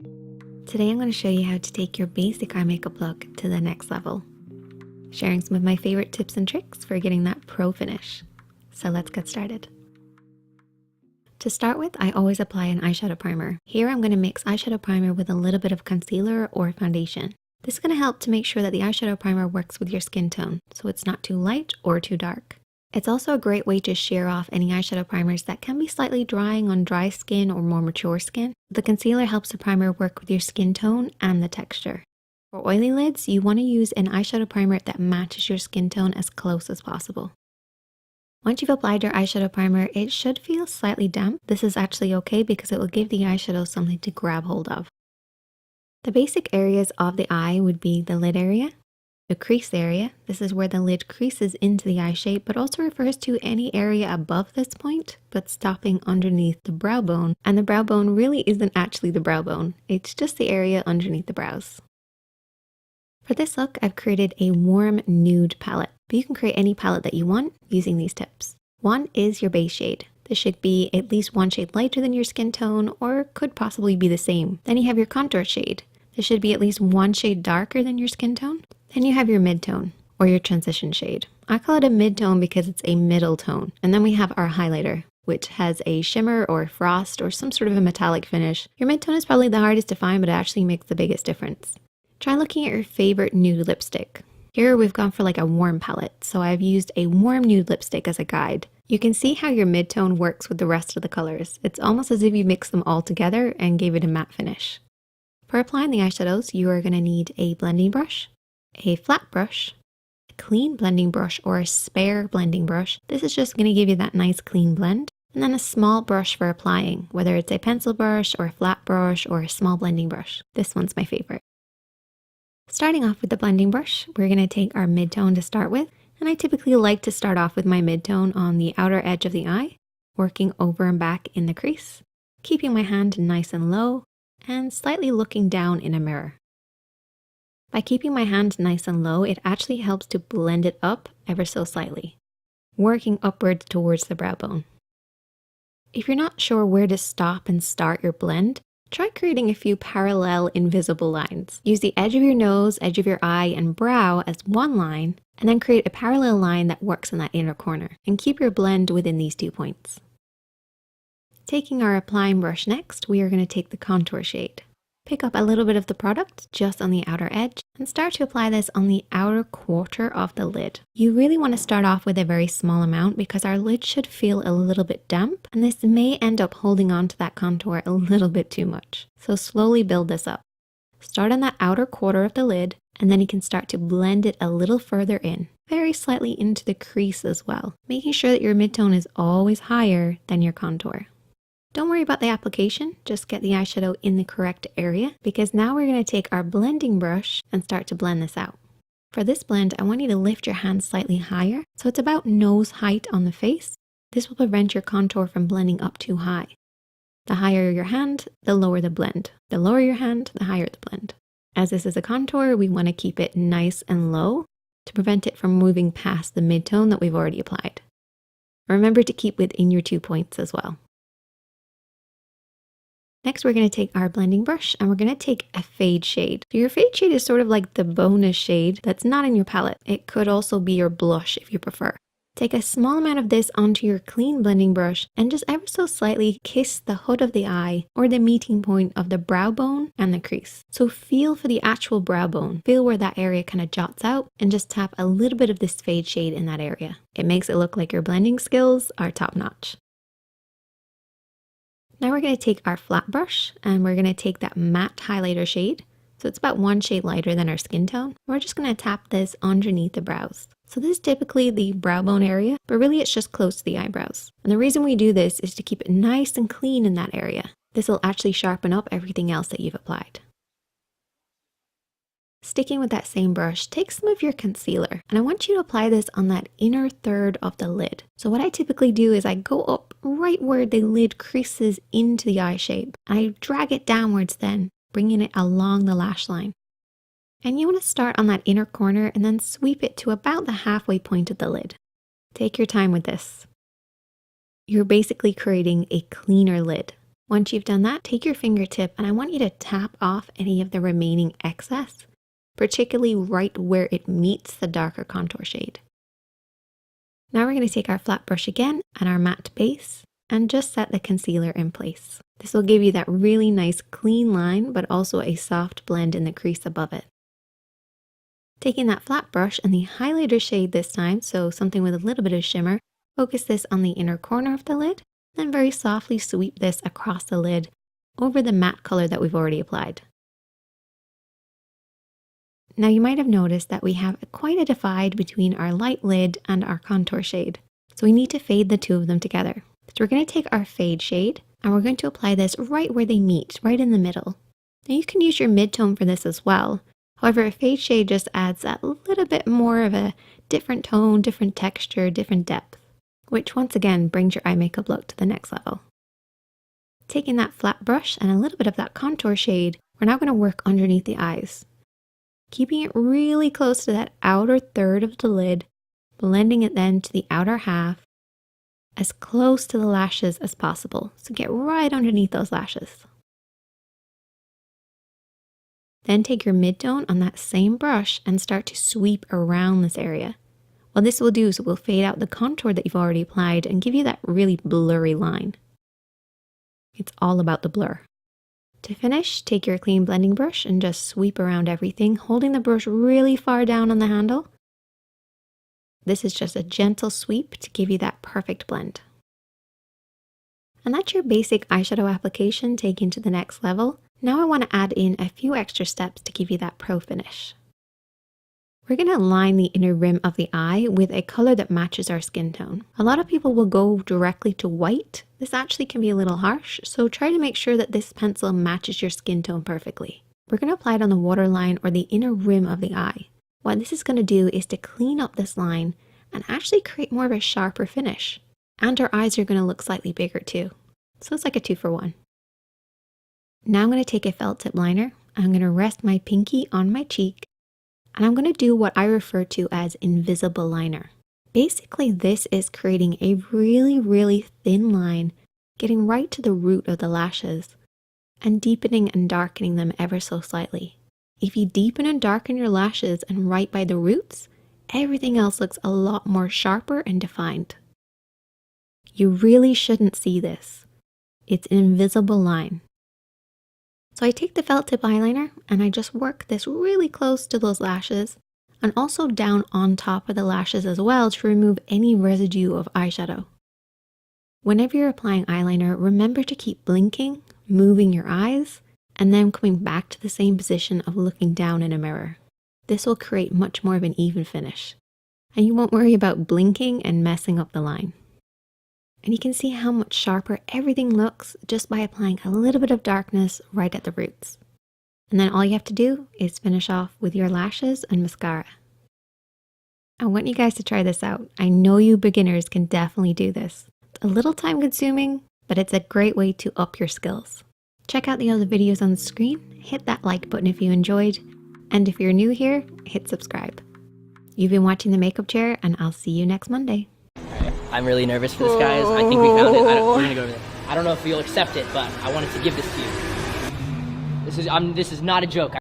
Today I'm going to show you how to take your basic eye makeup look to the next level, sharing some of my favorite tips and tricks for getting that pro finish. So let's get started. To start with, I always apply an eyeshadow primer. Here I'm going to mix eyeshadow primer with a little bit of concealer or foundation. This is going to help to make sure that the eyeshadow primer works with your skin tone, so it's not too light or too dark. It's also a great way to shear off any eyeshadow primers that can be slightly drying on dry skin or more mature skin. The concealer helps the primer work with your skin tone and the texture. For oily lids, you want to use an eyeshadow primer that matches your skin tone as close as possible. Once you've applied your eyeshadow primer, it should feel slightly damp. This is actually okay because it will give the eyeshadow something to grab hold of. The basic areas of the eye would be the lid area, the crease area. This is where the lid creases into the eye shape, but also refers to any area above this point, but stopping underneath the brow bone. And the brow bone really isn't actually the brow bone. It's just the area underneath the brows. For this look, I've created a warm nude palette, but you can create any palette that you want using these tips. One is your base shade. This should be at least one shade lighter than your skin tone, or could possibly be the same. Then you have your contour shade. This should be at least one shade darker than your skin tone. Then you have your mid-tone, or your transition shade. I call it a mid-tone because it's a middle tone. And then we have our highlighter, which has a shimmer or frost or some sort of a metallic finish. Your mid-tone is probably the hardest to find, but it actually makes the biggest difference. Try looking at your favorite nude lipstick. Here we've gone for like a warm palette, so I've used a warm nude lipstick as a guide. You can see how your mid-tone works with the rest of the colors. It's almost as if you mixed them all together and gave it a matte finish. For applying the eyeshadows, you are going to need a blending brush, a flat brush, a clean blending brush or a spare blending brush. This is just going to give you that nice clean blend. And then a small brush for applying, whether it's a pencil brush or a flat brush or a small blending brush. This one's my favorite. Starting off with the blending brush, we're going to take our mid-tone to start with. And I typically like to start off with my mid-tone on the outer edge of the eye, working over and back in the crease, keeping my hand nice and low and slightly looking down in a mirror. By keeping my hand nice and low, it actually helps to blend it up ever so slightly, working upwards towards the brow bone. If you're not sure where to stop and start your blend, try creating a few parallel invisible lines. Use the edge of your nose, edge of your eye, and brow as one line, and then create a parallel line that works in that inner corner, and keep your blend within these 2 points. Taking our applying brush next, we are going to take the contour shade. Pick up a little bit of the product just on the outer edge and start to apply this on the outer quarter of the lid. You really want to start off with a very small amount because our lid should feel a little bit damp and this may end up holding on to that contour a little bit too much. So slowly build this up. Start on that outer quarter of the lid and then you can start to blend it a little further in, very slightly into the crease as well, making sure that your mid-tone is always higher than your contour. Don't worry about the application, just get the eyeshadow in the correct area because now we're going to take our blending brush and start to blend this out. For this blend, I want you to lift your hand slightly higher, so it's about nose height on the face. This will prevent your contour from blending up too high. The higher your hand, the lower the blend. The lower your hand, the higher the blend. As this is a contour, we want to keep it nice and low to prevent it from moving past the mid-tone that we've already applied. Remember to keep within your 2 points as well. Next, we're going to take our blending brush and we're going to take a fade shade. So your fade shade is sort of like the bonus shade that's not in your palette. It could also be your blush if you prefer. Take a small amount of this onto your clean blending brush and just ever so slightly kiss the hood of the eye or the meeting point of the brow bone and the crease. So feel for the actual brow bone. Feel where that area kind of jots out and just tap a little bit of this fade shade in that area. It makes it look like your blending skills are top notch. Now we're going to take our flat brush and we're going to take that matte highlighter shade. So it's about one shade lighter than our skin tone. We're just going to tap this underneath the brows. So this is typically the brow bone area, but really it's just close to the eyebrows. And the reason we do this is to keep it nice and clean in that area. This will actually sharpen up everything else that you've applied. Sticking with that same brush, take some of your concealer and I want you to apply this on that inner third of the lid. So what I typically do is I go up right where the lid creases into the eye shape. I drag it downwards then, bringing it along the lash line. And you want to start on that inner corner and then sweep it to about the halfway point of the lid. Take your time with this. You're basically creating a cleaner lid. Once you've done that, take your fingertip and I want you to tap off any of the remaining excess, particularly right where it meets the darker contour shade. Now we're going to take our flat brush again and our matte base and just set the concealer in place. This will give you that really nice clean line, but also a soft blend in the crease above it. Taking that flat brush and the highlighter shade this time, so something with a little bit of shimmer, focus this on the inner corner of the lid, then very softly sweep this across the lid over the matte color that we've already applied. Now you might have noticed that we have quite a divide between our light lid and our contour shade, so we need to fade the two of them together. So we're going to take our fade shade and we're going to apply this right where they meet, right in the middle. Now you can use your mid-tone for this as well. However, a fade shade just adds that little bit more of a different tone, different texture, different depth, which once again brings your eye makeup look to the next level. Taking that flat brush and a little bit of that contour shade, we're now going to work underneath the eyes. Keeping it really close to that outer third of the lid, blending it then to the outer half, as close to the lashes as possible. So get right underneath those lashes. Then take your mid-tone on that same brush and start to sweep around this area. What this will do is it will fade out the contour that you've already applied and give you that really blurry line. It's all about the blur. To finish, take your clean blending brush and just sweep around everything, holding the brush really far down on the handle. This is just a gentle sweep to give you that perfect blend. And that's your basic eyeshadow application taken to the next level. Now I want to add in a few extra steps to give you that pro finish. We're going to line the inner rim of the eye with a color that matches our skin tone. A lot of people will go directly to white. This actually can be a little harsh, so try to make sure that this pencil matches your skin tone perfectly. We're going to apply it on the waterline or the inner rim of the eye. What this is going to do is to clean up this line and actually create more of a sharper finish. And our eyes are going to look slightly bigger too. So it's like a 2-for-1. Now I'm going to take a felt tip liner. I'm going to rest my pinky on my cheek. And I'm going to do what I refer to as invisible liner. Basically, this is creating a really, really thin line, getting right to the root of the lashes, and deepening and darkening them ever so slightly. If you deepen and darken your lashes and right by the roots, everything else looks a lot more sharper and defined. You really shouldn't see this. It's an invisible line. So I take the felt tip eyeliner and I just work this really close to those lashes and also down on top of the lashes as well to remove any residue of eyeshadow. Whenever you're applying eyeliner, remember to keep blinking, moving your eyes, and then coming back to the same position of looking down in a mirror. This will create much more of an even finish. And you won't worry about blinking and messing up the line. And you can see how much sharper everything looks just by applying a little bit of darkness right at the roots. And then all you have to do is finish off with your lashes and mascara. I want you guys to try this out. I know you beginners can definitely do this. It's a little time consuming, but it's a great way to up your skills. Check out the other videos on the screen, hit that like button if you enjoyed, and if you're new here, hit subscribe. You've been watching The Makeup Chair, and I'll see you next Monday. I'm really nervous for this, guys. I think we found it. We're gonna go over there. I don't know if you'll accept it, but I wanted to give this to you. This is not a joke.